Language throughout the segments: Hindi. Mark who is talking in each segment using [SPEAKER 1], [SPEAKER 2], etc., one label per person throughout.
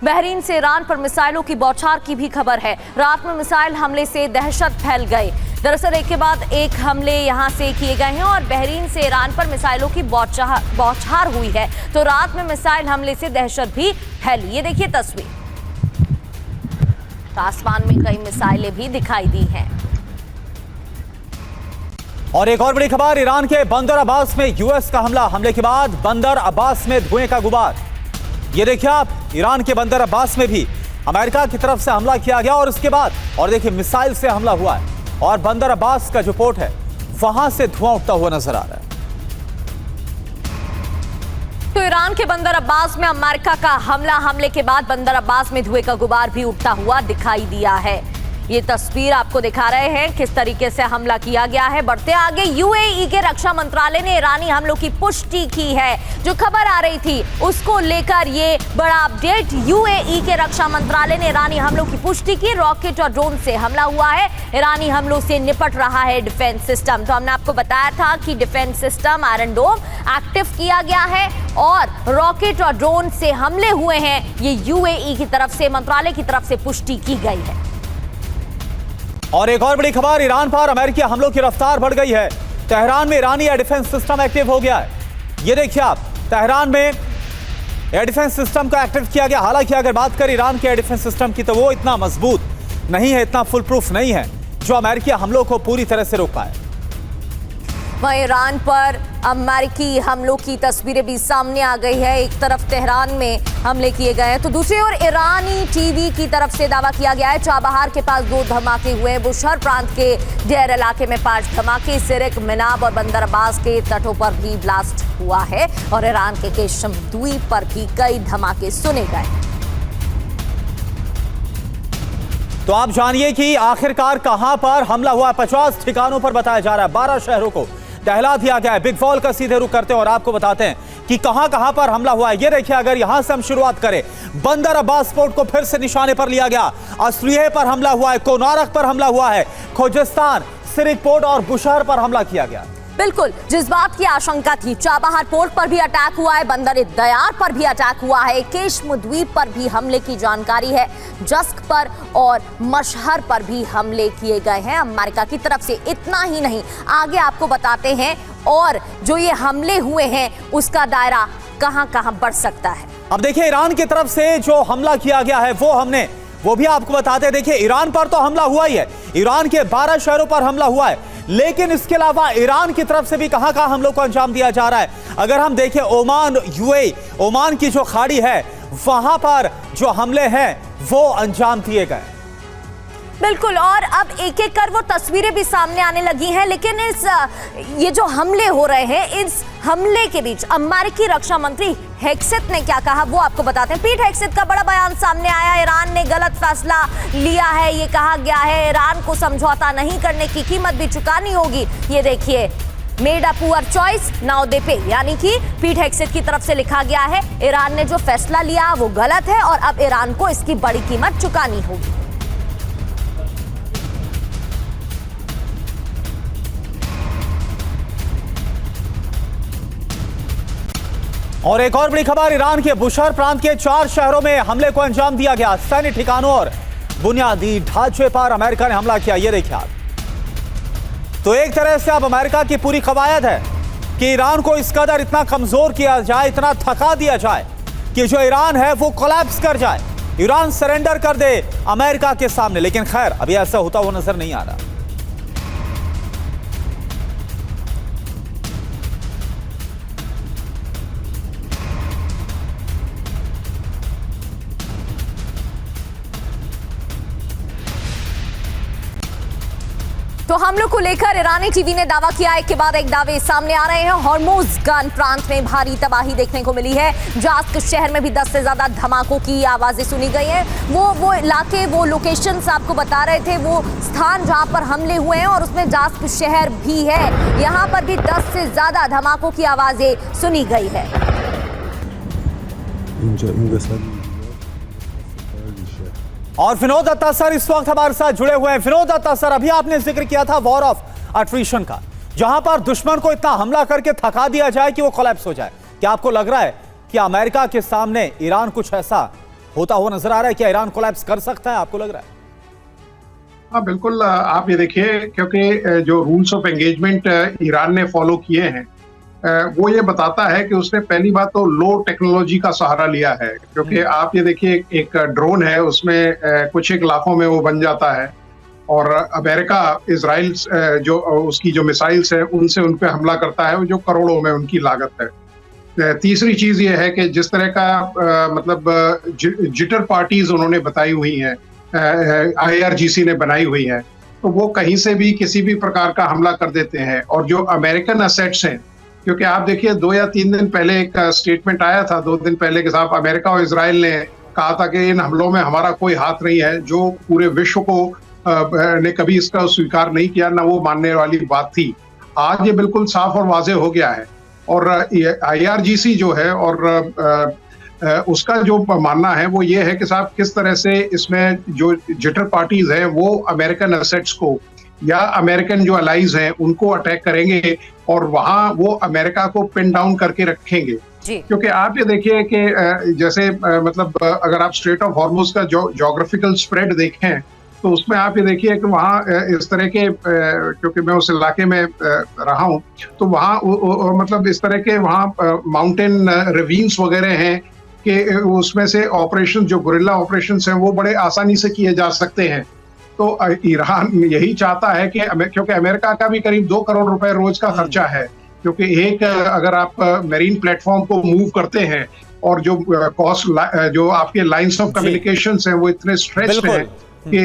[SPEAKER 1] बहरीन से ईरान पर मिसाइलों की बौछार की भी खबर है। रात में मिसाइल हमले से दहशत फैल गई। दरअसल एक के बाद एक हमले यहां से किए गए हैं और बहरीन से ईरान पर मिसाइलों की बौछार हुई है। तो रात में मिसाइल हमले से दहशत भी फैली। ये देखिए तस्वीर, आसमान में कई मिसाइलें भी दिखाई दी हैं।
[SPEAKER 2] और एक और बड़ी खबर, ईरान के बंदर अब्बास में यूएस का हमले के बाद बंदर अब्बास में धुएं का गुबार। ये देखिए आप, ईरान के बंदर अब्बास में भी अमेरिका की तरफ से हमला किया गया और उसके बाद और देखिए मिसाइल से हमला हुआ है और बंदर अब्बास का जो पोर्ट है वहां से धुआं उठता हुआ नजर आ रहा है।
[SPEAKER 1] तो ईरान के बंदर अब्बास में अमेरिका का हमले के बाद बंदर अब्बास में धुएं का गुबार भी उठता हुआ दिखाई दिया है। ये तस्वीर आपको दिखा रहे हैं किस तरीके से हमला किया गया है। बढ़ते आगे, यूएई के रक्षा मंत्रालय ने ईरानी हमलों की पुष्टि की है। जो खबर आ रही थी उसको लेकर ये बड़ा अपडेट। यूएई के रक्षा मंत्रालय ने ईरानी हमलों की पुष्टि की। रॉकेट और ड्रोन से हमला हुआ है। ईरानी हमलों से निपट रहा है डिफेंस सिस्टम। तो हमने आपको बताया था कि डिफेंस सिस्टम आयरन डोम एक्टिव किया गया है और रॉकेट और ड्रोन से हमले हुए हैं। ये यूएई की तरफ से, मंत्रालय की तरफ से पुष्टि की गई है।
[SPEAKER 2] और एक और बड़ी खबर, ईरान पर अमेरिकी हमलों की रफ्तार बढ़ गई है। तेहरान में ईरानी एयर डिफेंस सिस्टम एक्टिव हो गया है। ये देखिए आप, तेहरान में एयर डिफेंस सिस्टम को एक्टिव किया गया। हालांकि अगर बात करें ईरान के एयर डिफेंस सिस्टम की तो वो इतना मजबूत नहीं है, इतना फुल प्रूफ नहीं है जो अमेरिकी हमलों को पूरी तरह से रोक पाए।
[SPEAKER 1] वहीं ईरान पर अमेरिकी हमलों की तस्वीरें भी सामने आ गई है। एक तरफ तेहरान में हमले किए गए हैं तो दूसरी ओर ईरानी टीवी की तरफ से दावा किया गया है चाबहार के पास 2 धमाके हुए। बुशहर प्रांत के डेर इलाके में 5 धमाके, सिरिक, मिनाब और बंदर अब्बास के तटों पर भी ब्लास्ट हुआ है और ईरान के केशम द्वीप पर भी कई धमाके सुने गए।
[SPEAKER 2] तो आप जानिए कि आखिरकार कहां पर हमला हुआ। 50 ठिकानों पर बताया जा रहा है। 12 शहरों को टहला दिया गया है। बिग वॉल का सीधे रुख करते हैं और आपको बताते हैं कि कहां पर हमला हुआ है। ये देखिए, अगर यहां से हम शुरुआत करें, बंदर अब्बास पोर्ट को फिर से निशाने पर लिया गया। असलिये पर हमला हुआ है, कोनारक पर हमला हुआ है, खोजिस्तान, सिरिक पोर्ट और बुशहर पर हमला किया गया।
[SPEAKER 1] बिल्कुल, जिस बात की आशंका थी, चाबहार पोर्ट पर भी अटैक हुआ है, बंदर दयार पर भी अटैक हुआ है, केशम द्वीप पर भी हमले की जानकारी है, जस्क पर और मशहर पर भी हमले किए गए हैं अमेरिका की तरफ से। इतना ही नहीं, आगे आपको बताते हैं और जो ये हमले हुए हैं उसका दायरा कहां बढ़ सकता है।
[SPEAKER 2] अब देखिए, ईरान की तरफ से जो हमला किया गया है वो भी आपको बताते हैं। देखिए, ईरान पर तो हमला हुआ ही है, ईरान के 12 शहरों पर हमला हुआ है, लेकिन इसके अलावा ईरान की तरफ से भी कहां हमलों को अंजाम दिया जा रहा है। अगर हम देखें, ओमान, यूएई, ओमान की जो खाड़ी है वहां पर जो हमले हैं वो अंजाम दिए गए।
[SPEAKER 1] बिल्कुल, और अब एक एक कर वो तस्वीरें भी सामने आने लगी हैं। लेकिन ये जो हमले हो रहे हैं, इस हमले के बीच अमेरिकी रक्षा मंत्री हेक्सेट ने क्या कहा वो आपको बताते हैं। पीट हेक्सेट का बड़ा बयान सामने आया। ईरान ने गलत फैसला लिया है, ये कहा गया है। ईरान को समझौता नहीं करने की कीमत भी चुकानी होगी। ये देखिए, made a poor choice now they पे, यानी कि पीट हेक्सेट की तरफ से लिखा गया है ईरान ने जो फैसला लिया वो गलत है और अब ईरान को इसकी बड़ी कीमत चुकानी होगी।
[SPEAKER 2] और एक और बड़ी खबर, ईरान के बुशहर प्रांत के 4 शहरों में हमले को अंजाम दिया गया। सैन्य ठिकानों और बुनियादी ढांचे पर अमेरिका ने हमला किया। ये देखिए आप, तो एक तरह से अब अमेरिका की पूरी कवायद है कि ईरान को इस कदर इतना कमजोर किया जाए, इतना थका दिया जाए कि जो ईरान है वो कोलैप्स कर जाए, ईरान सरेंडर कर दे अमेरिका के सामने। लेकिन खैर, अभी ऐसा होता हुआ नजर नहीं आ रहा।
[SPEAKER 1] तो हमलों को लेकर ईरानी टीवी ने दावा किया, एक के बाद एक दावे सामने आ रहे हैं। हॉर्मुज़गान प्रांत में भारी तबाही देखने को मिली है। जास्क शहर में भी 10 से ज्यादा धमाकों की आवाजें सुनी गई हैं। वो इलाके, वो लोकेशंस आपको बता रहे थे, वो स्थान जहां पर हमले हुए हैं और उसमें जास्क शहर भी है। यहां पर भी 10 से ज्यादा धमाकों की आवाजें सुनी गई है।
[SPEAKER 2] और विनोद दत्ता सर इस वक्त हमारे साथ जुड़े हुए हैं। विनोद दत्ता सर, अभी आपने जिक्र किया था वॉर ऑफ अट्रिशन का, जहां पर दुश्मन को इतना हमला करके थका दिया जाए कि वो कोलैप्स हो जाए। क्या आपको लग रहा है कि अमेरिका के सामने ईरान कुछ ऐसा होता हुआ नजर आ रहा है? क्या ईरान कोलैप्स कर सकता है, आपको लग रहा है?
[SPEAKER 3] हाँ बिल्कुल, आप ये देखिए, क्योंकि जो रूल्स ऑफ एंगेजमेंट ईरान ने फॉलो किए हैं वो ये बताता है कि उसने पहली बात तो लो टेक्नोलॉजी का सहारा लिया है, क्योंकि आप ये देखिए एक ड्रोन है, उसमें कुछ एक लाखों में वो बन जाता है, और अमेरिका इजराइल जो उसकी जो मिसाइल्स है उनसे उन पे हमला करता है, जो करोड़ों में उनकी लागत है। तीसरी चीज ये है कि जिस तरह का मतलब जिटर पार्टीज उन्होंने बताई हुई हैं, IRGC ने बनाई हुई है, तो वो कहीं से भी किसी भी प्रकार का हमला कर देते हैं। और जो अमेरिकन असेट्स हैं, क्योंकि आप देखिए 2 या 3 दिन पहले एक स्टेटमेंट आया था, 2 दिन पहले के साथ अमेरिका और इजराइल ने कहा था कि इन हमलों में हमारा कोई हाथ नहीं है, जो पूरे विश्व को ने कभी इसका स्वीकार नहीं किया, ना वो मानने वाली बात थी। आज ये बिल्कुल साफ और वाजे हो गया है। और IRGC जो है और उसका जो मानना है वो ये है कि साहब किस तरह से इसमें जो जिटर पार्टीज हैं वो अमेरिकन एसेट्स को या अमेरिकन जो अलाइज हैं उनको अटैक करेंगे और वहां वो अमेरिका को पिन डाउन करके रखेंगे। क्योंकि आप ये देखिए कि जैसे मतलब अगर आप स्ट्रेट ऑफ हॉर्मुज का जो ज्योग्राफिकल स्प्रेड देखें तो उसमें आप ये देखिए कि वहाँ इस तरह के, क्योंकि मैं उस इलाके में रहा हूँ, तो वहाँ मतलब इस तरह के वहाँ माउंटेन रिवीन्स वगैरह हैं कि उसमें से ऑपरेशन जो गुरिल्ला ऑपरेशंस हैं वो बड़े आसानी से किए जा सकते हैं। तो ईरान यही चाहता है कि क्योंकि अमेरिका का भी करीब 2 करोड़ रुपए रोज का खर्चा है, क्योंकि एक अगर आप मेरीन प्लेटफॉर्म को मूव करते हैं और जो कॉस्ट जो आपके लाइंस ऑफ कम्युनिकेशन हैं वो इतने स्ट्रेच्ड हैं कि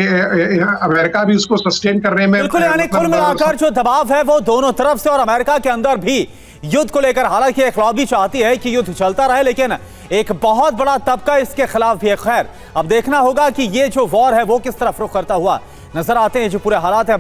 [SPEAKER 3] अमेरिका भी उसको सस्टेन करने में
[SPEAKER 2] बिल्कुल, यानी कुल मिलाकर जो दबाव है वो दोनों तरफ से और अमेरिका के अंदर भी युद्ध को लेकर, हालांकि एक लॉबी चाहती है कि युद्ध चलता रहे, लेकिन एक बहुत बड़ा तबका इसके खिलाफ भी है। खैर, अब देखना होगा कि ये जो वॉर है वो किस तरफ रुख करता हुआ नजर आते हैं। जो पूरे हालात है